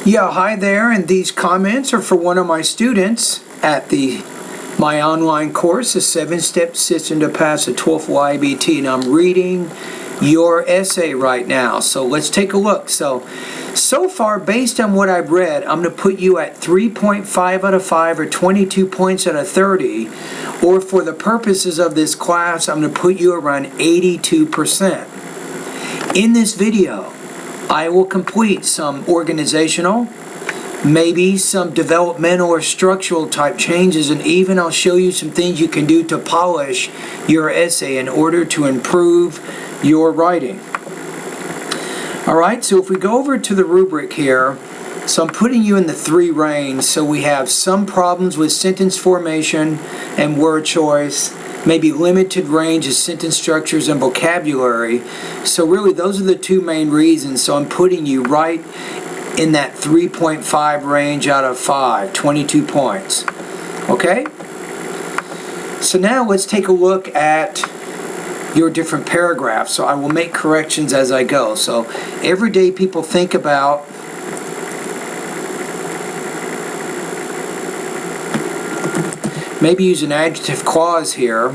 Yeah, hi there, and these comments are for one of my students at my online course, the 7-Step System to Pass a TOEFL IBT, and I'm reading your essay right now. So let's take a look. So far, based on what I've read, I'm going to put you at 3.5 out of 5 or 22 points out of 30, or for the purposes of this class, I'm going to put you around 82%. In this video, I will complete some organizational, maybe some developmental or structural type changes, and even I'll show you some things you can do to polish your essay in order to improve your writing. Alright, so if we go over to the rubric here, so I'm putting you in the 3 range, so we have some problems with sentence formation and word choice, maybe limited range of sentence structures and vocabulary. So really those are the 2 main reasons. So I'm putting you right in that 3.5 range out of 5, 22 points. Okay? So now let's take a look at your different paragraphs. So I will make corrections as I go. So every day people think about maybe use an adjective clause here.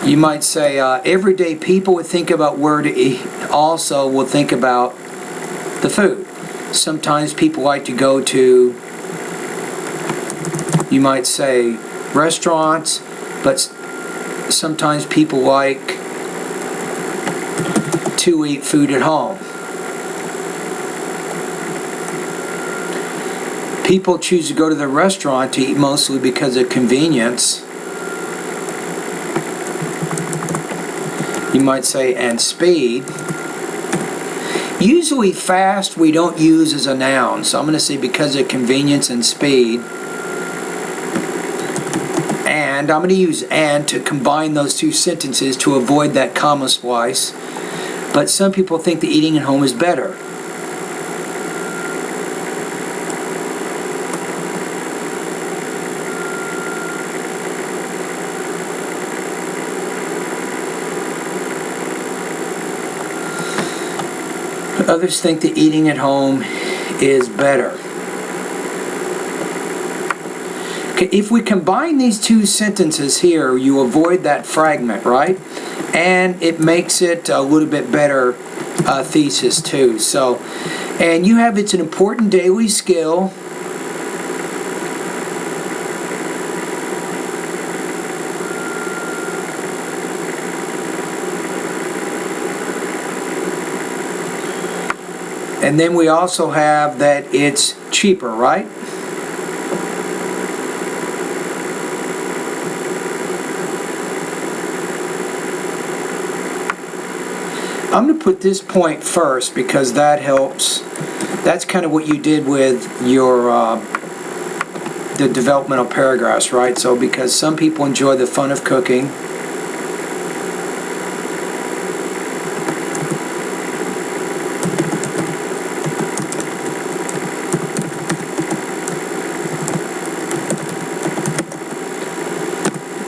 You might say, everyday people would think about where to eat, also will think about the food. Sometimes people like to go to, you might say, restaurants, but sometimes people like to eat food at home. People choose to go to the restaurant to eat mostly because of convenience. You might say, and speed. Usually fast we don't use as a noun, so I'm going to say because of convenience and speed. And I'm going to use and to combine those 2 sentences to avoid that comma splice. But some people think that eating at home is better. Others think that eating at home is better. Okay, if we combine these 2 sentences here, you avoid that fragment, right? And it makes it a little bit better thesis too. So, and you have it's an important daily skill. And then we also have that it's cheaper, right? I'm going to put this point first because that helps. That's kind of what you did with your the developmental paragraphs, right? So because some people enjoy the fun of cooking.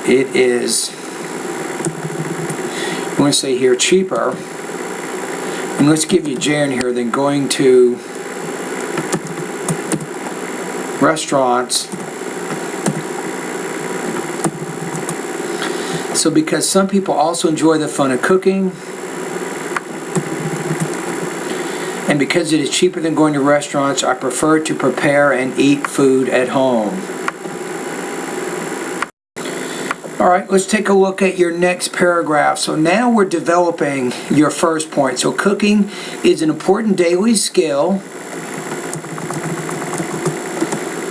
It is, I'm going to say here, cheaper. And let's give you J in here than going to restaurants. So because some people also enjoy the fun of cooking, and because it is cheaper than going to restaurants, I prefer to prepare and eat food at home. Alright, let's take a look at your next paragraph. So now we're developing your first point. So cooking is an important daily skill.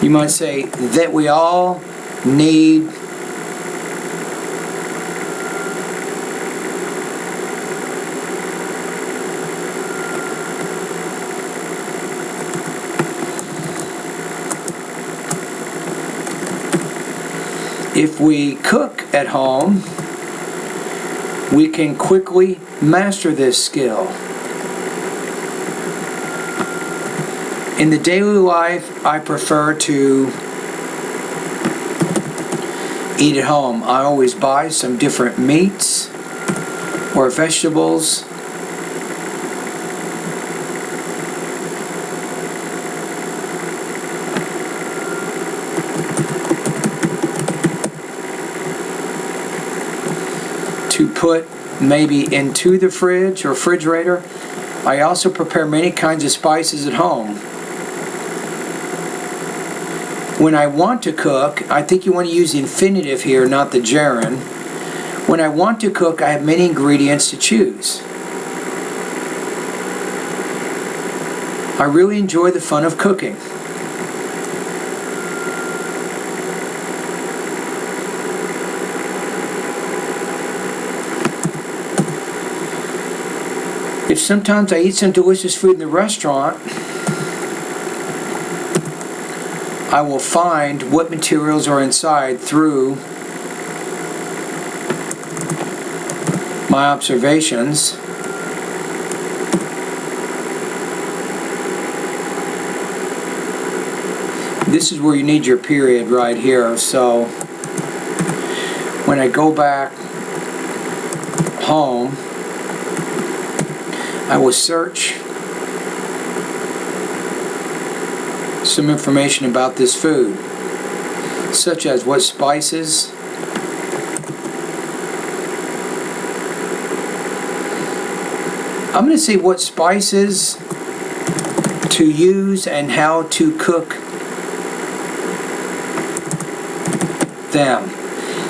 You might say that we all need if we cook at home, we can quickly master this skill. In the daily life, I prefer to eat at home. I always buy some different meats or vegetables put maybe into the fridge or refrigerator. I also prepare many kinds of spices at home. When I want to cook, I think you want to use the infinitive here, not the gerund. When I want to cook, I have many ingredients to choose. I really enjoy the fun of cooking. If sometimes I eat some delicious food in the restaurant, I will find what materials are inside through my observations. This is where you need your period right here. So when I go back home, I will search some information about this food, such as what spices, I'm going to say what spices to use and how to cook them.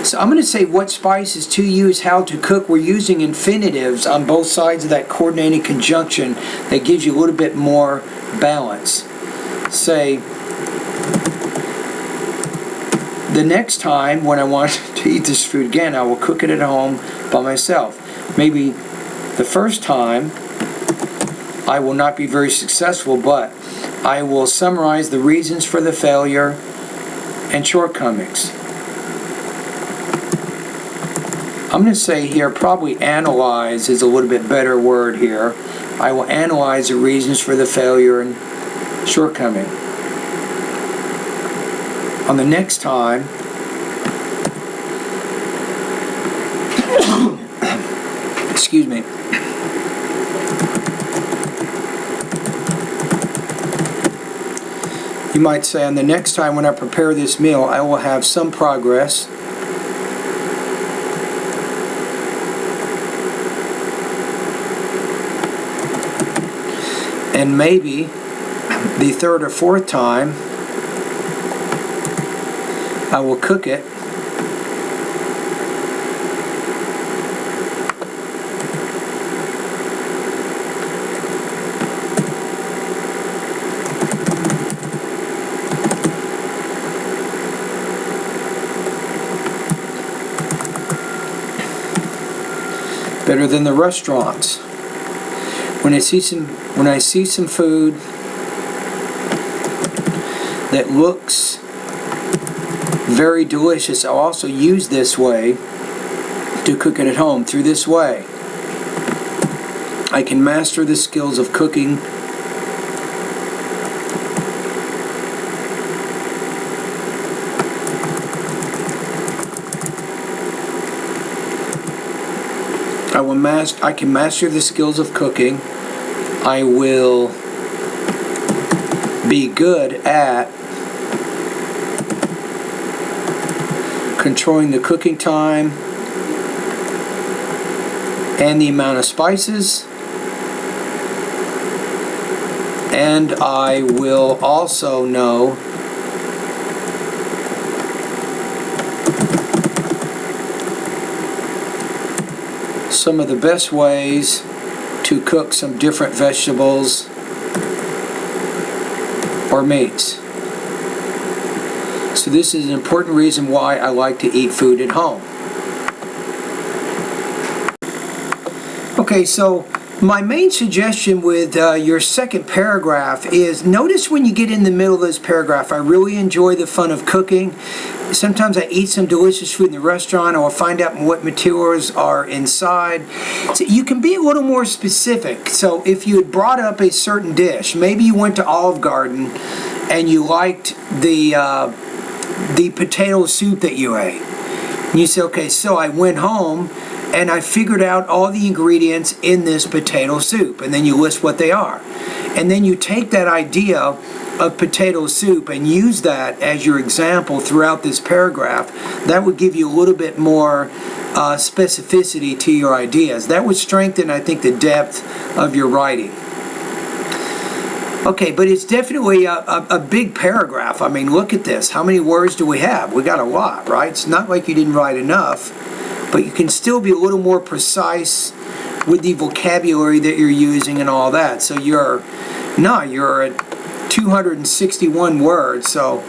So I'm going to say what spices to use, how to cook. We're using infinitives on both sides of that coordinating conjunction that gives you a little bit more balance. Say, the next time when I want to eat this food again, I will cook it at home by myself. Maybe the first time I will not be very successful, but I will summarize the reasons for the failure and shortcomings. I'm going to say here, probably analyze is a little bit better word here. I will analyze the reasons for the failure and shortcoming. On the next time, excuse me, you might say, on the next time when I prepare this meal, I will have some progress. And maybe the third or fourth time, I will cook it better than the restaurants. When I see some food that looks very delicious, I'll also use this way to cook it at home. Through this way, I can master the skills of cooking I can master the skills of cooking. I will be good at controlling the cooking time and the amount of spices, and I will also know some of the best ways to cook some different vegetables or meats. So this is an important reason why I like to eat food at home. Okay, so my main suggestion with your second paragraph is, notice when you get in the middle of this paragraph, I really enjoy the fun of cooking. Sometimes I eat some delicious food in the restaurant, or I'll find out what materials are inside. So you can be a little more specific. So if you had brought up a certain dish, maybe you went to Olive Garden and you liked the potato soup that you ate. And you say, okay, so I went home and I figured out all the ingredients in this potato soup, and then you list what they are. And then you take that idea of potato soup and use that as your example throughout this paragraph. That would give you a little bit more specificity to your ideas. That would strengthen, I think, the depth of your writing. Okay, but it's definitely a big paragraph. I mean, look at this. How many words do we have? We got a lot, right? It's not like you didn't write enough, but you can still be a little more precise with the vocabulary that you're using and all that. So you're at 261 words, so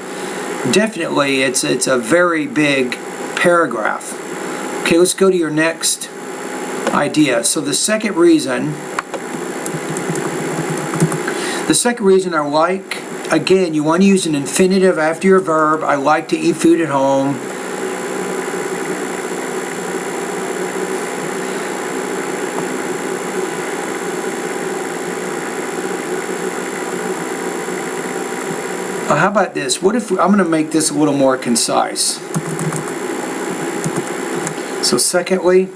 definitely it's a very big paragraph. Okay, let's go to your next idea. So the second reason I like, again, you want to use an infinitive after your verb. I like to eat food at home. How about this? What if I'm going to make this a little more concise? So secondly,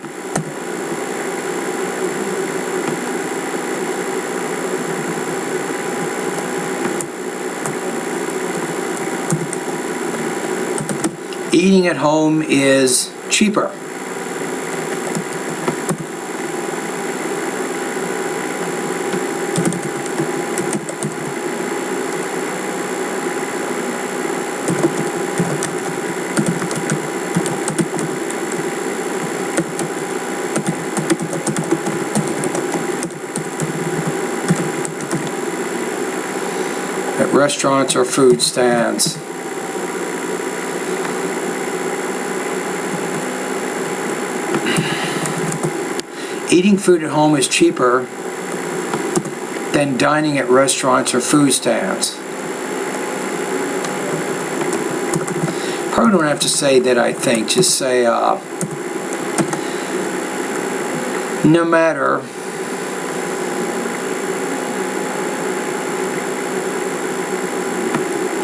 eating at home is cheaper. At restaurants or food stands. Eating food at home is cheaper than dining at restaurants or food stands. Probably don't have to say that I think. Just say, no matter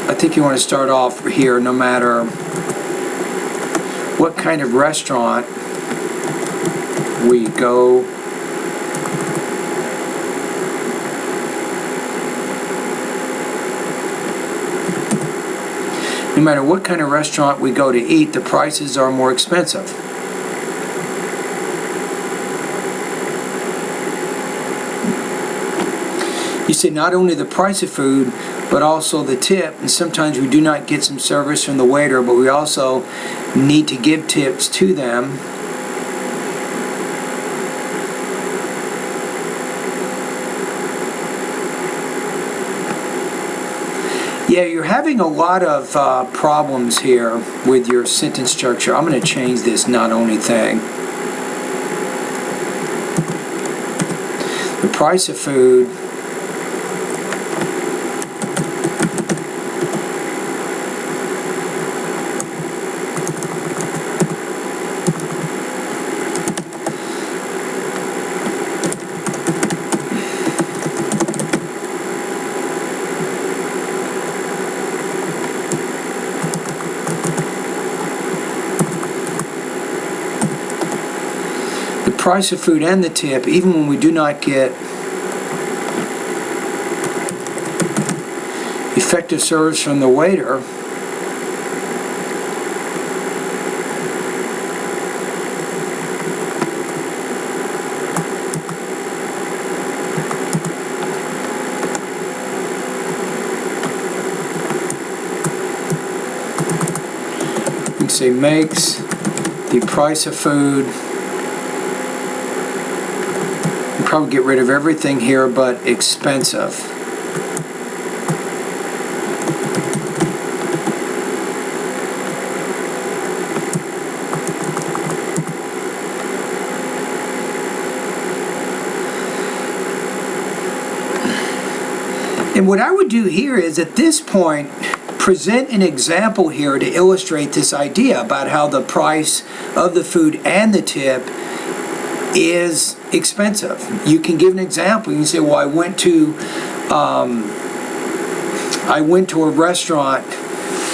I think you want to start off here, no matter what kind of restaurant we go, no matter what kind of restaurant we go to eat, the prices are more expensive. You say not only the price of food, but also the tip, and sometimes we do not get some service from the waiter, but we also need to give tips to them. Yeah, you're having a lot of problems here with your sentence structure. I'm going to change this not only thing. The price of food price of food and the tip, even when we do not get effective service from the waiter, we can say makes the price of food. Probably get rid of everything here but expensive. And what I would do here is at this point present an example here to illustrate this idea about how the price of the food and the tip is expensive. You can give an example. You can say, well, I went to a restaurant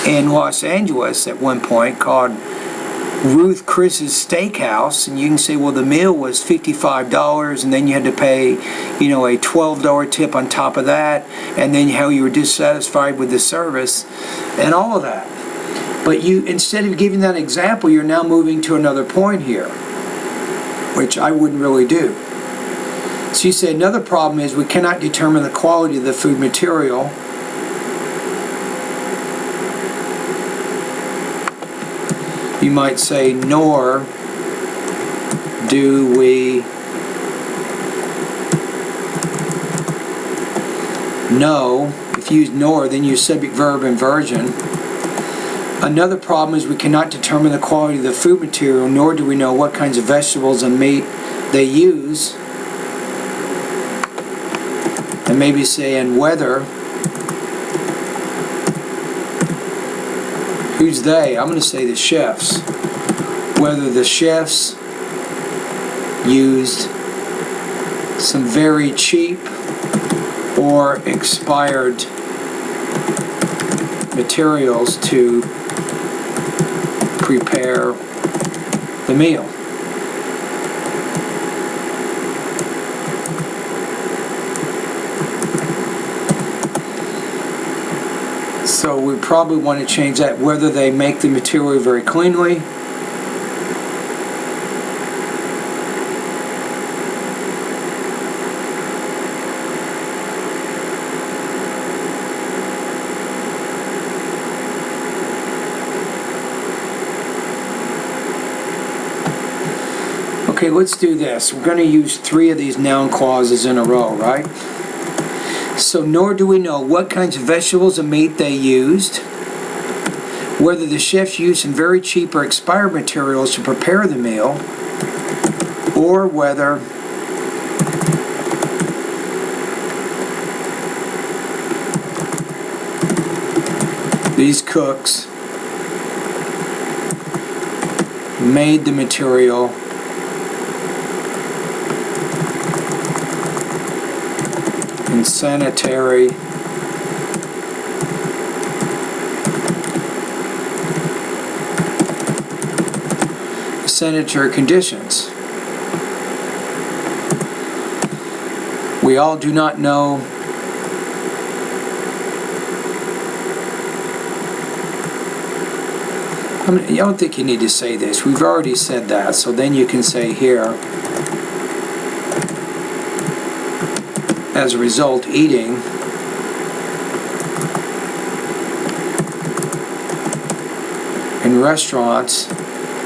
in Los Angeles at one point called Ruth Chris's Steakhouse, and you can say, well, the meal was $55, and then you had to pay, a $12 tip on top of that, and then how you were dissatisfied with the service, and all of that. But instead of giving that example, you're now moving to another point here, which I wouldn't really do. So you say another problem is we cannot determine the quality of the food material. You might say, nor do we know. If you use nor, then use subject, verb, inversion. Another problem is we cannot determine the quality of the food material, nor do we know what kinds of vegetables and meat they use. And maybe say, and whether. Who's they? I'm going to say the chefs. Whether the chefs used some very cheap or expired materials to prepare the meal. So we probably want to change that, whether they make the material very cleanly. Okay, let's do this. We're going to use 3 of these noun clauses in a row, right? So, nor do we know what kinds of vegetables and meat they used, whether the chefs used some very cheap or expired materials to prepare the meal, or whether these cooks made the material in sanitary conditions. We all do not know I don't think you need to say this. We've already said that, so then you can say here, as a result, eating in restaurants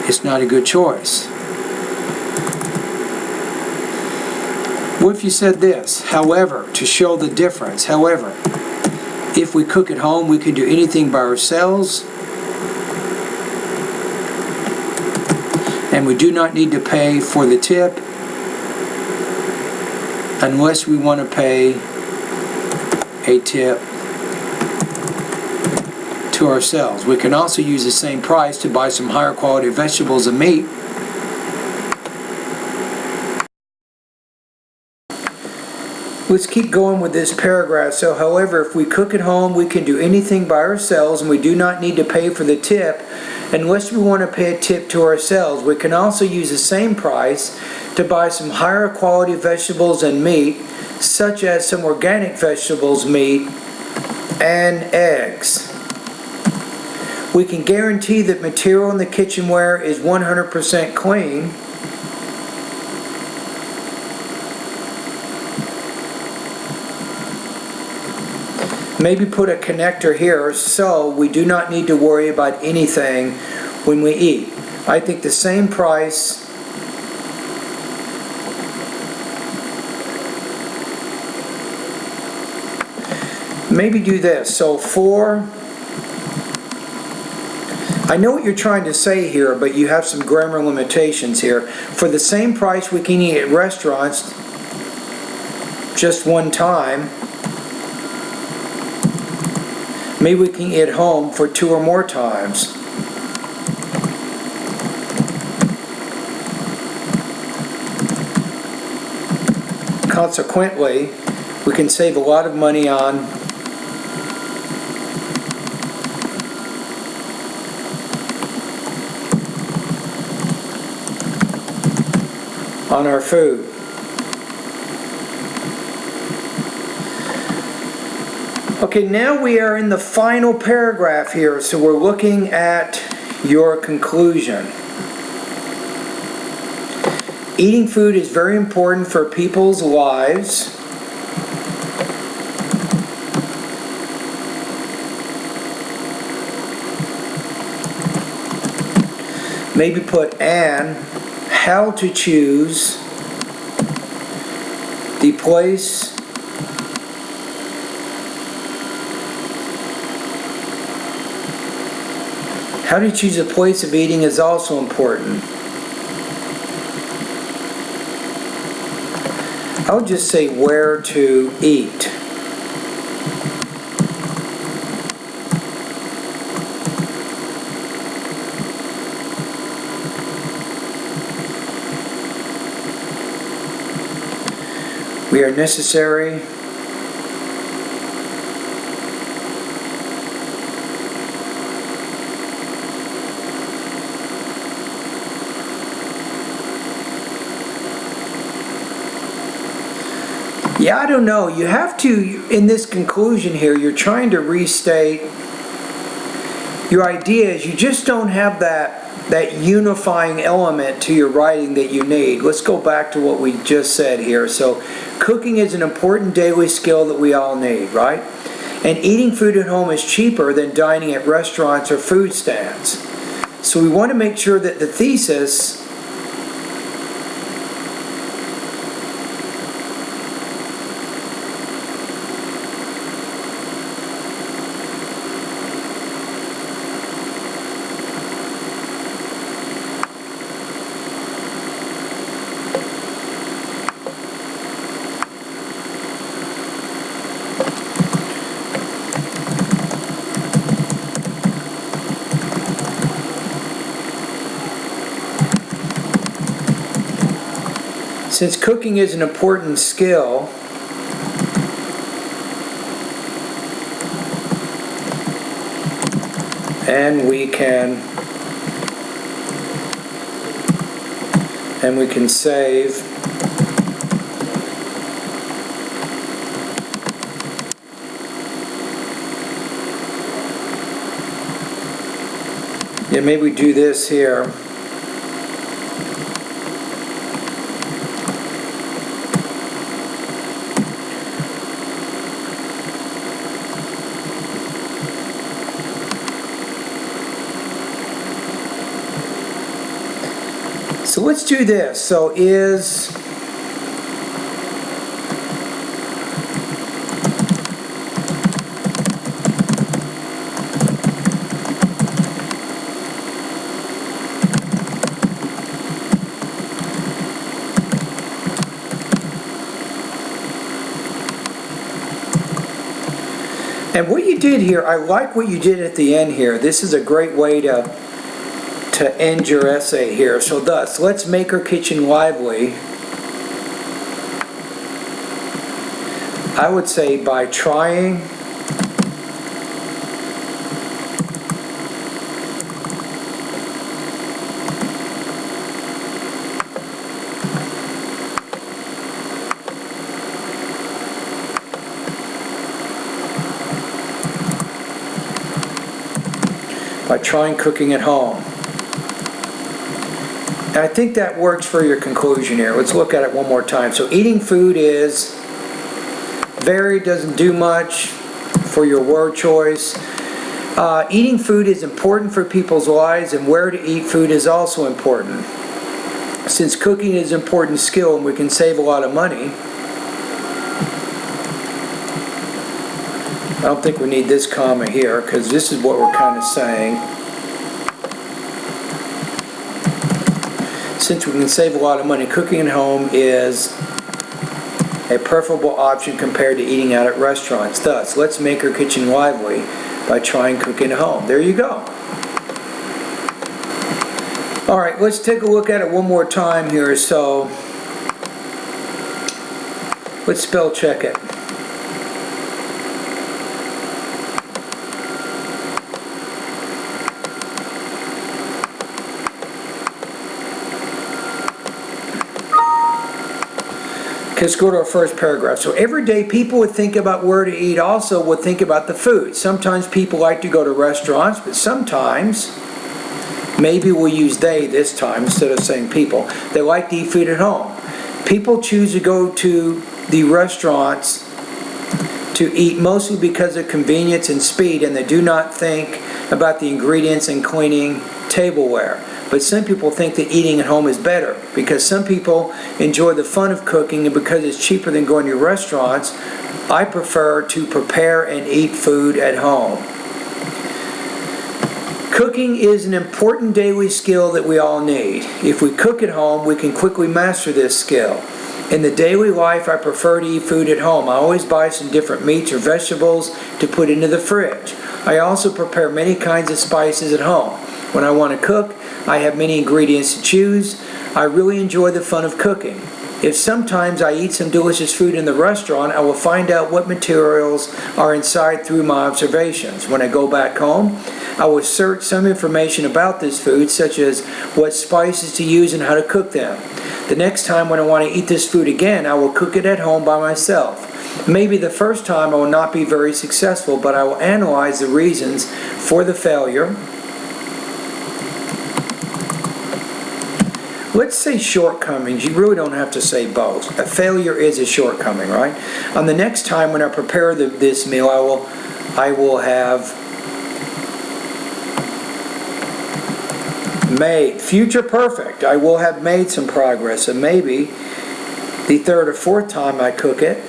is not a good choice. What if you said this? However, to show the difference, however, if we cook at home, we can do anything by ourselves, and we do not need to pay for the tip unless we want to pay a tip to ourselves. We can also use the same price to buy some higher quality vegetables and meat. Let's keep going with this paragraph. So, however, if we cook at home, we can do anything by ourselves, and we do not need to pay for the tip unless we want to pay a tip to ourselves. We can also use the same price to buy some higher quality vegetables and meat, such as some organic vegetables, meat, and eggs. We can guarantee that material in the kitchenware is 100% clean. Maybe put a connector here, so we do not need to worry about anything when we eat. I think the same price maybe do this. So I know what you're trying to say here, but you have some grammar limitations here. For the same price we can eat at restaurants just one time, maybe we can eat at home for 2 or more times. Consequently, we can save a lot of money on on our food. Okay, now we are in the final paragraph here, so we're looking at your conclusion. Eating food is very important for people's lives. Maybe put and how to choose the place how to choose a place of eating is also important. I would just say where to eat. We are necessary. Yeah, I don't know. You have to, in this conclusion here, you're trying to restate your ideas. You just don't have that unifying element to your writing that you need. Let's go back to what we just said here. So, cooking is an important daily skill that we all need, right? And eating food at home is cheaper than dining at restaurants or food stands. So we want to make sure that the thesis since cooking is an important skill, and we can save maybe we do this here. So let's do this. So is and what you did here, I like what you did at the end here. This is a great way to end your essay here. So thus, let's make our kitchen lively. I would say by trying cooking at home. And I think that works for your conclusion here. Let's look at it one more time. So eating food is varied, doesn't do much for your word choice. Eating food is important for people's lives, and where to eat food is also important. Since cooking is an important skill and we can save a lot of money, I don't think we need this comma here because this is what we're kind of saying. Since we can save a lot of money, cooking at home is a preferable option compared to eating out at restaurants. Thus, let's make our kitchen lively by trying cooking at home. There you go. All right, let's take a look at it one more time here. So, let's spell check it. let's go to our first paragraph. So every day people would think about where to eat, also would think about the food. Sometimes people like to go to restaurants, but sometimes, maybe we'll use they this time instead of saying people, they like to eat food at home. People choose to go to the restaurants to eat mostly because of convenience and speed, and they do not think about the ingredients and cleaning tableware. But some people think that eating at home is better because some people enjoy the fun of cooking, and because it's cheaper than going to restaurants, I prefer to prepare and eat food at home. Cooking is an important daily skill that we all need. If we cook at home, we can quickly master this skill. In the daily life, I prefer to eat food at home. I always buy some different meats or vegetables to put into the fridge. I also prepare many kinds of spices at home. When I want to cook, I have many ingredients to choose. I really enjoy the fun of cooking. If sometimes I eat some delicious food in the restaurant, I will find out what materials are inside through my observations. When I go back home, I will search some information about this food, such as what spices to use and how to cook them. The next time when I want to eat this food again, I will cook it at home by myself. Maybe the first time I will not be very successful, but I will analyze the reasons for the failure. Let's say shortcomings. You really don't have to say both. A failure is a shortcoming, right? On the next time when I prepare this meal, I will have made, future perfect, I will have made some progress, and maybe the third or fourth time I cook it,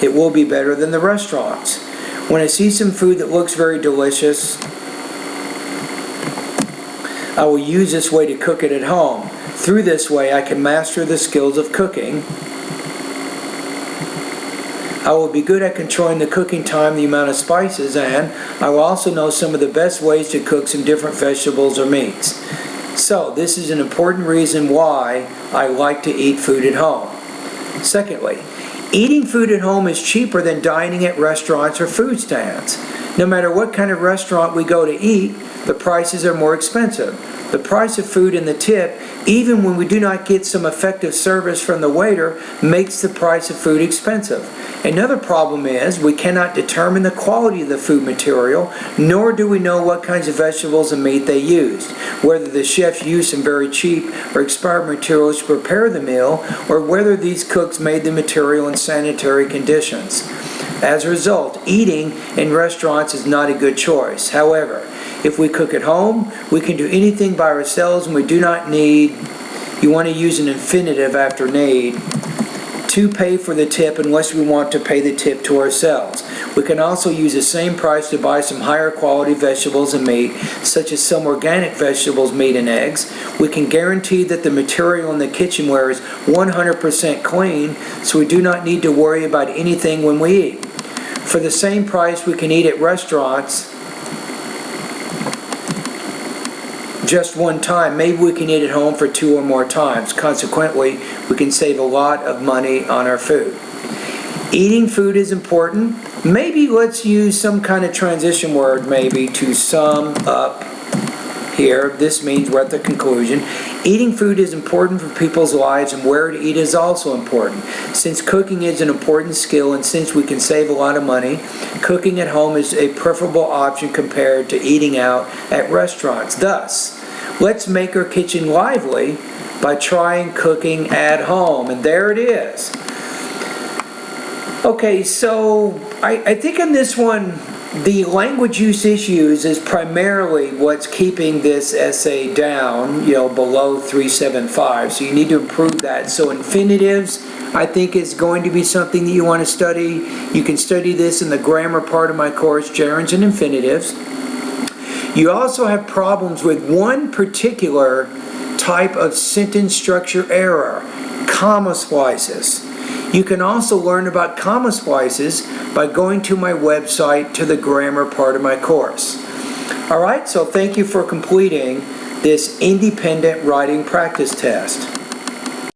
it will be better than the restaurants. When I see some food that looks very delicious, I will use this way to cook it at home. Through this way, I can master the skills of cooking. I will be good at controlling the cooking time, the amount of spices, and I will also know some of the best ways to cook some different vegetables or meats. So, this is an important reason why I like to eat food at home. Secondly, eating food at home is cheaper than dining at restaurants or food stands. No matter what kind of restaurant we go to eat, the prices are more expensive. The price of food and the tip, even when we do not get some effective service from the waiter, makes the price of food expensive. Another problem is we cannot determine the quality of the food material, nor do we know what kinds of vegetables and meat they used, whether the chefs used some very cheap or expired materials to prepare the meal, or whether these cooks made the material in sanitary conditions. As a result, eating in restaurants is not a good choice. However, if we cook at home, we can do anything by ourselves, and we do not need, you want to use an infinitive after need, to pay for the tip unless we want to pay the tip to ourselves. We can also use the same price to buy some higher quality vegetables and meat, such as some organic vegetables, meat, and eggs. We can guarantee that the material in the kitchenware is 100% clean, so we do not need to worry about anything when we eat. For the same price, we can eat at restaurants just one time. Maybe we can eat at home for 2 or more times. Consequently, we can save a lot of money on our food. Eating food is important. Maybe let's use some kind of transition word maybe to sum up here. This means we're at the conclusion. Eating food is important for people's lives, and where to eat is also important. Since cooking is an important skill, and since we can save a lot of money, cooking at home is a preferable option compared to eating out at restaurants. Thus, let's make our kitchen lively by trying cooking at home. And there it is. Okay, so I think in this one, the language use issues is primarily what's keeping this essay down, below 375. So you need to improve that. So infinitives, I think, is going to be something that you want to study. You can study this in the grammar part of my course, gerunds and infinitives. You also have problems with one particular type of sentence structure error, comma splices. You can also learn about comma splices by going to my website to the grammar part of my course. Alright, so thank you for completing this independent writing practice test.